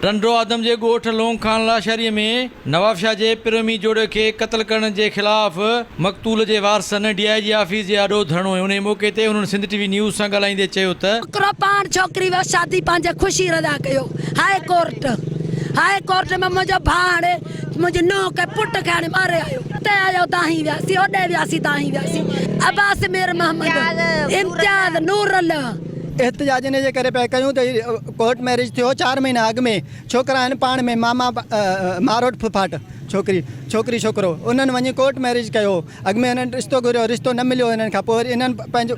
टंडो आदम जे ॻोठ लोंग खान लाशहरी में नवाब शाह जे पिरोमी जोड़े के क़त्ल करण जे खिलाफ मक़तूल जे वारसनि DIG ऑफिस जे आॾो धरणो उन मौके ते उन्हनि सिंध TV न्यूज़ सां ॻाल्हाईंदे चयो त पाण छोकिरी वो शादी पंहिंजे ख़ुशी रदा कयो हाई कोर्ट में मुंहिंजो भाउ मुंहिंजी नुंहुं खे पुट खे हाणे मारे आयो ते आयो ताहीं वियासीं होॾे वियासीं ताहीं वियासीं अब्बास मीर मोहम्मद इम्तियाज़ नूरल एहतजाज इन जे करे पिया कयूं त कोर्ट मैरिज थियो 4 महीना अॻु में छोकिरा आहिनि पाण में मामा मारोट फुफाट छोकिरी छोकिरो उन्हनि वञी कोर्ट मैरिज कयो अॻु में हिननि रिश्तो घुरियो रिश्तो न मिलियो हिननि खां पोइ वरी हिननि पंहिंजो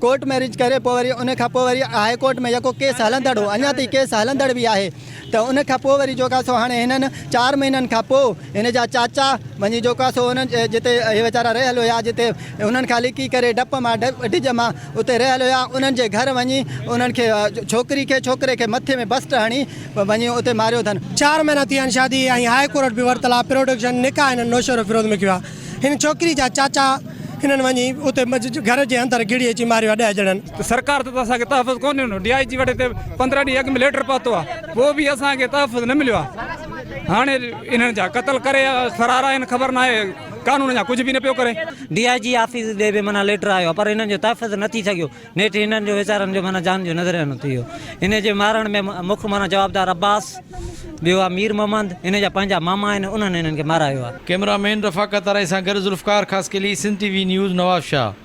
कोर्ट मैरिज करे पोइ वरी उन खां पोइ वरी हाई कोर्ट में जेको केस हलंदड़ हो अञा ताईं केस हलंदड़ बि आहे त उन खां पोइ वरी जेका सो हाणे हिननि 4 महीननि खां पोइ हिन जा चाचा वञी जेका सो उन्हनि जिते इहे वीचारा रहियल हुया जिते उन्हनि खां लिकी करे डप मां ढिज मां उते रहियल हुया उन्हनि जे घर वञी उन्हनि खे छोकिरी खे छोकिरे खे मथे में बस्ट हणी वञी उते मारियो अथनि। 4 महीना थी आहिनि शादी ऐं हाई कोर्ट बि वरितल आहे प्रोडक्शन निकाह हिननि नौशर विरोध में कयो आहे हिन छोकिरी जा चाचा हिननि वञी उते घर जे अंदरि गिड़ी अची मारियो आहे 10 ॼणनि। सरकार त असांखे तहफ़ुज़ कोन ॾिनो DIG वटि ते 15 ॾींहं अॻु में लेटर पहुतो आहे पोइ बि असांखे तहफ़ुज़ न मिलियो आहे हाणे इन्हनि जा क़त्ल करे फरार आहिनि ख़बर न आहे कानून जा कुझु बि न पियो करे। DIG ऑफिस ॾे बि माना लेटर आयो पर हिननि जो तहफ़ुज़ न थी सघियो नेठि हिननि जो वीचारनि जो माना जान जो नज़रियानो थी वियो हिन जे मारण में मुख्य माना जवाबदार अब्बास ॿियो आहे मीर मोहम्मद हिन जा पंहिंजा मामा आहिनि उन्हनि हिननि खे मारायो आहे। कैमरामैन रफ़ाकत आराई सां गॾु ज़ुल्फ़कार ख़ासकेली सिंध TV न्यूज़ नवाब शाह।